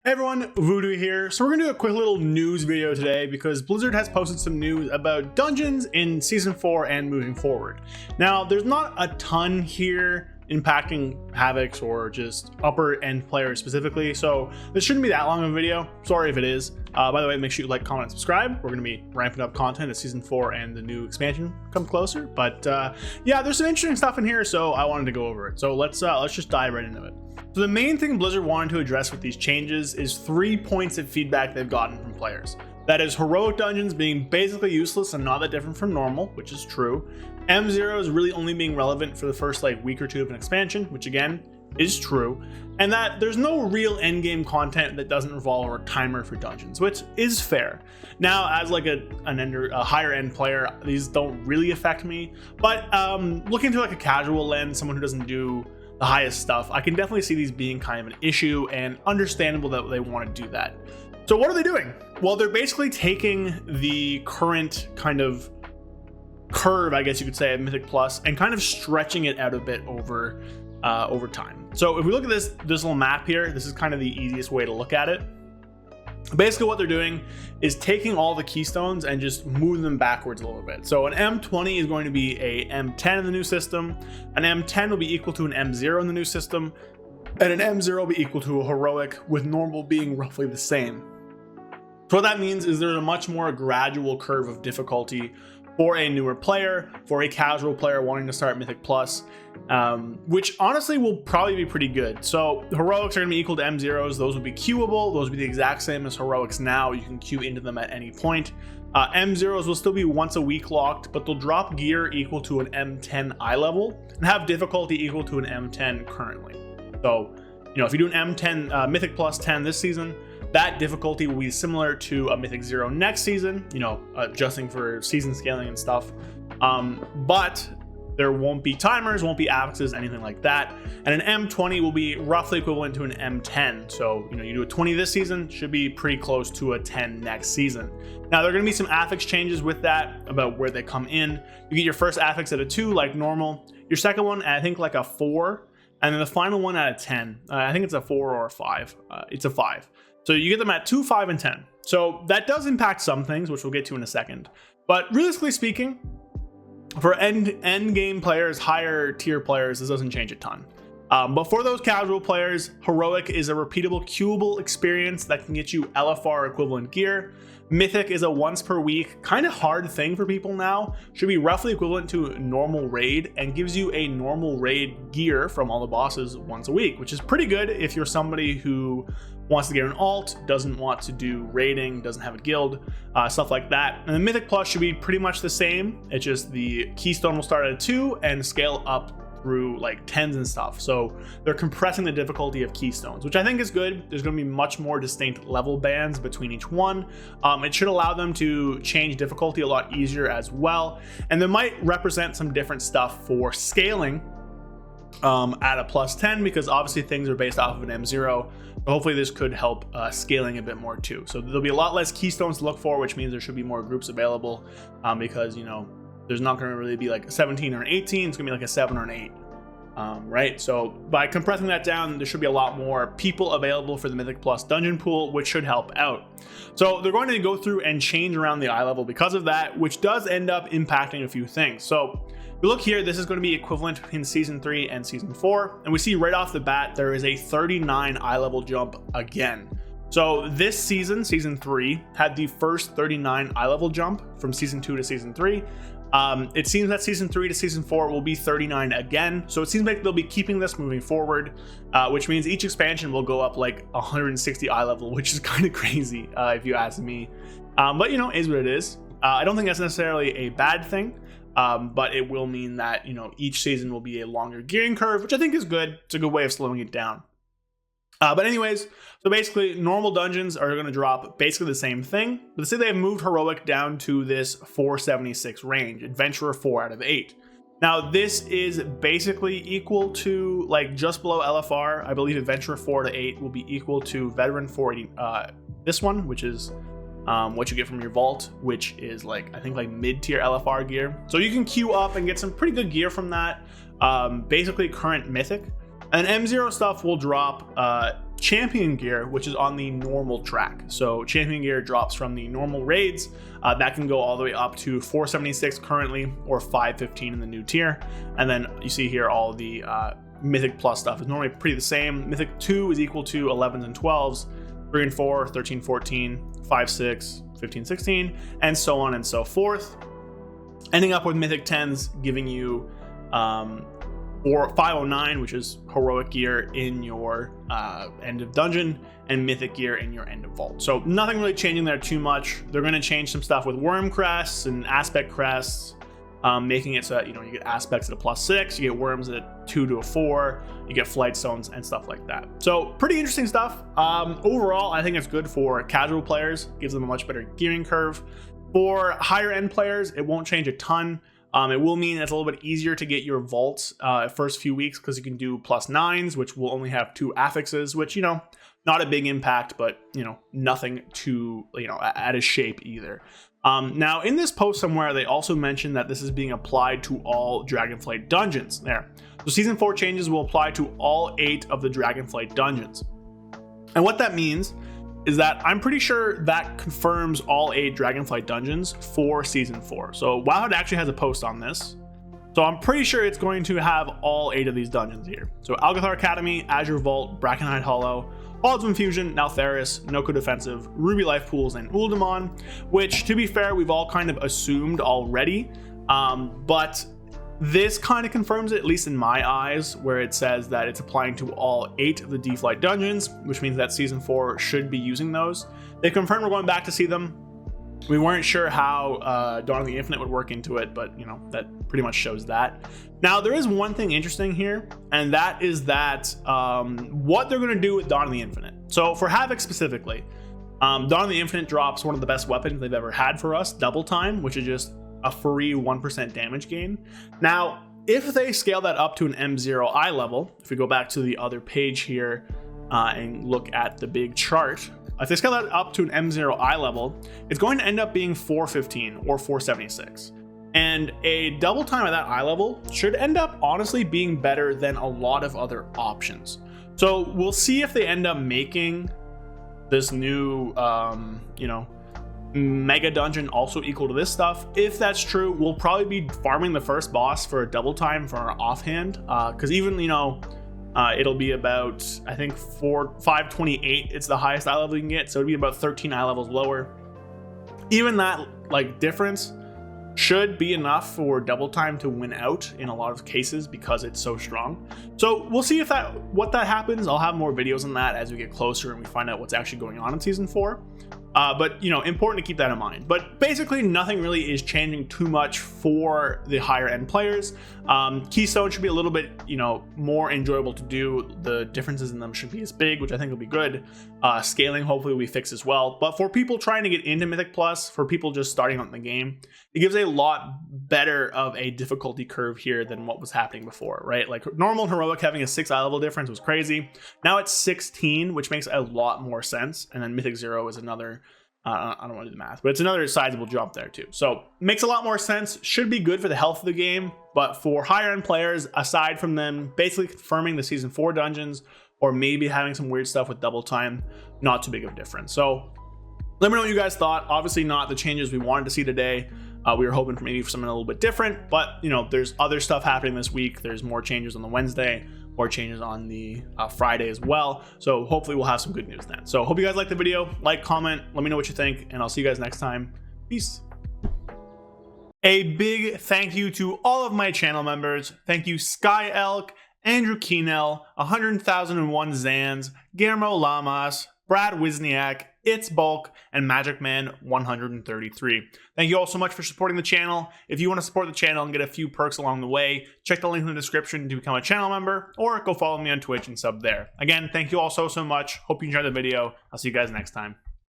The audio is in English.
Hey everyone, Voodoo here. So we're gonna do a quick little news video today because Blizzard has posted some news about dungeons in Season 4 and moving forward. Now, there's not a ton here impacting Havocs or just upper end players specifically, so this shouldn't be that long of a video. Sorry if it is. By the way, make sure you like, comment, and subscribe. We're gonna be ramping up content as Season 4 and the new expansion come closer. But yeah, there's some interesting stuff in here, so I wanted to go over it. So let's just dive right into it. So the main thing Blizzard wanted to address with these changes is 3 points of feedback they've gotten from players. That is heroic dungeons being basically useless and not that different from normal, which is true. M0 is really only being relevant for the first week or two of an expansion, which again is true. And that there's no real endgame content that doesn't revolve a timer for dungeons, which is fair. Now, as a higher end player, these don't really affect me. But looking through a casual lens, someone who doesn't do the highest stuff, I can definitely see these being kind of an issue and understandable that they want to do that. So what are they doing? Well, they're basically taking the current kind of curve, I guess you could say, of Mythic Plus and kind of stretching it out a bit over time. So if we look at this little map here, this is kind of the easiest way to look at it. Basically what they're doing is taking all the keystones and just moving them backwards a little bit. So an M20 is going to be a M10 in the new system, an M10 will be equal to an M0 in the new system, and an M0 will be equal to a heroic, with normal being roughly the same. So what that means is there's a much more gradual curve of difficulty for a newer player, for a casual player wanting to start Mythic Plus, which honestly will probably be pretty good. So heroics are going to be equal to M0s. Those will be queuable. Those will be the exact same as heroics now. You can queue into them at any point. M0s will still be once a week locked, but they'll drop gear equal to an M10 eye level and have difficulty equal to an M10 currently. So, if you do an M10 Mythic Plus 10 this season, that difficulty will be similar to a Mythic 0 next season, adjusting for season scaling and stuff. But there won't be timers, won't be affixes, anything like that. And an M20 will be roughly equivalent to an M10. So, you do a 20 this season, should be pretty close to a 10 next season. Now, there are going to be some affix changes with that about where they come in. You get your first affix at a 2 like normal. Your second one, I think a 4. And then the final one at a 10. I think it's a 4 or a 5. It's a 5. So you get them at 2, 5, and 10. So that does impact some things, which we'll get to in a second. But realistically speaking, for end game players, higher tier players, this doesn't change a ton. But for those casual players, heroic is a repeatable, queuable experience that can get you LFR equivalent gear. Mythic is a once per week, kind of hard thing for people now. Should be roughly equivalent to normal raid and gives you a normal raid gear from all the bosses once a week, which is pretty good if you're somebody who wants to get an alt, doesn't want to do raiding, doesn't have a guild, stuff like that. And the Mythic Plus should be pretty much the same. It's just the keystone will start at a 2 and scale up through 10s and stuff. So they're compressing the difficulty of keystones, which I think is good. There's going to be much more distinct level bands between each one. It should allow them to change difficulty a lot easier as well. And they might represent some different stuff for scaling at a plus 10, because obviously things are based off of an M0. Hopefully this could help scaling a bit more too. So there'll be a lot less keystones to look for, which means there should be more groups available because, there's not going to really be a 17 or an 18. It's going to be a 7 or an 8. Right? So by compressing that down, there should be a lot more people available for the Mythic Plus dungeon pool, which should help out. So they're going to go through and change around the eye level because of that, which does end up impacting a few things. So if you look here, this is going to be equivalent in Season 3 and Season 4. And we see right off the bat, there is a 39 eye level jump again. So this season, Season 3, had the first 39 eye level jump from Season 2 to Season 3. It seems that Season 3 to Season 4 will be 39 again. So it seems like they'll be keeping this moving forward, which means each expansion will go up 160 eye level, which is kind of crazy if you ask me. But is what it is. I don't think that's necessarily a bad thing, but it will mean that, each season will be a longer gearing curve, which I think is good. It's a good way of slowing it down. But anyways, so basically normal dungeons are going to drop basically the same thing, but say they've moved heroic down to this 476 range, adventurer 4 out of 8. Now this is basically equal to just below LFR. I believe adventurer 4 to 8 will be equal to veteran 480, this one, which is what you get from your vault, which is I think mid-tier LFR gear. So you can queue up and get some pretty good gear from that. Basically current Mythic. And M0 stuff will drop champion gear, which is on the normal track. So champion gear drops from the normal raids. That can go all the way up to 476 currently, or 515 in the new tier. And then you see here all the Mythic Plus stuff is normally pretty the same. Mythic 2 is equal to 11s and 12s, 3 and 4, 13, 14, 5, 6, 15, 16, and so on and so forth. Ending up with Mythic 10s giving you or 509, which is heroic gear in your end of dungeon, and mythic gear in your end of vault. So nothing really changing there too much. They're going to change some stuff with worm crests and aspect crests, making it so that you get aspects at a +6, you get worms at a 2 to a 4, you get flight stones and stuff like that. So pretty interesting stuff. Overall, I think it's good for casual players, gives them a much better gearing curve. For higher end players, it won't change a ton. It will mean it's a little bit easier to get your vaults first few weeks, because you can do +9s, which will only have 2 affixes, which, not a big impact, but, nothing too, out of shape either. Now, in this post somewhere, they also mentioned that this is being applied to all Dragonflight dungeons there. So Season 4 changes will apply to all 8 of the Dragonflight dungeons. And what that means is that I'm pretty sure that confirms all 8 Dragonflight dungeons for Season 4. So WoW actually has a post on this. So I'm pretty sure it's going to have all 8 of these dungeons here. So Algathar Academy, Azure Vault, Brackenhide Hollow, Halls of Infusion, Naltheris, Noko Defensive, Ruby Life Pools, and Uldaman, which, to be fair, we've all kind of assumed already. But this kind of confirms it, at least in my eyes, where it says that it's applying to all 8 of the D-Flight dungeons, which means that Season 4 should be using those. They confirmed we're going back to see them. We weren't sure how Dawn of the Infinite would work into it, but, that pretty much shows that. Now, there is one thing interesting here, and that is that what they're going to do with Dawn of the Infinite. So for Havoc specifically, Dawn of the Infinite drops one of the best weapons they've ever had for us, Double Time, which is just a free 1% damage gain. Now, if they scale that up to an M0 eye level, if we go back to the other page here and look at the big chart, if they scale that up to an M0 eye level, it's going to end up being 415 or 476. And a double time at that eye level should end up honestly being better than a lot of other options. So we'll see if they end up making this new, mega dungeon also equal to this stuff. If that's true, we'll probably be farming the first boss for a double time for our offhand, because even it'll be about, I think, 528 it's the highest eye level you can get, so it'll be about 13 eye levels lower. Even that difference should be enough for double time to win out in a lot of cases, because it's so strong. So we'll see if what that happens. I'll have more videos on that as we get closer and we find out what's actually going on in Season 4. But important to keep that in mind. But basically nothing really is changing too much for the higher end players. Keystone should be a little bit more enjoyable to do. The differences in them should be as big, which I think will be good. Scaling hopefully will be fixed as well. But for people trying to get into Mythic Plus, for people just starting out in the game, it gives a lot better of a difficulty curve here than what was happening before, right? Like normal and heroic having a 6 eye level difference was crazy. Now it's 16, which makes a lot more sense. And then Mythic 0 is another, I don't want to do the math, but it's another sizable jump there too. So makes a lot more sense, should be good for the health of the game. But for higher end players, aside from them basically confirming the Season 4 dungeons, or maybe having some weird stuff with double time, not too big of a difference. So let me know what you guys thought. Obviously not the changes we wanted to see today. We were hoping for maybe something a little bit different, but there's other stuff happening this week. There's more changes on the Wednesday, more changes on the Friday as well. So hopefully we'll have some good news then. So hope you guys liked the video. Like, comment, let me know what you think, and I'll see you guys next time. Peace. A big thank you to all of my channel members. Thank you Sky Elk, Andrew Keenell, 100,001 Zans, Guillermo Lamas, Brad Wisniak, It's Bulk, and Magic Man 133. Thank you all so much for supporting the channel. If you want to support the channel and get a few perks along the way, check the link in the description to become a channel member, or go follow me on Twitch and sub there. Again, thank you all so much. Hope you enjoyed the video. I'll see you guys next time.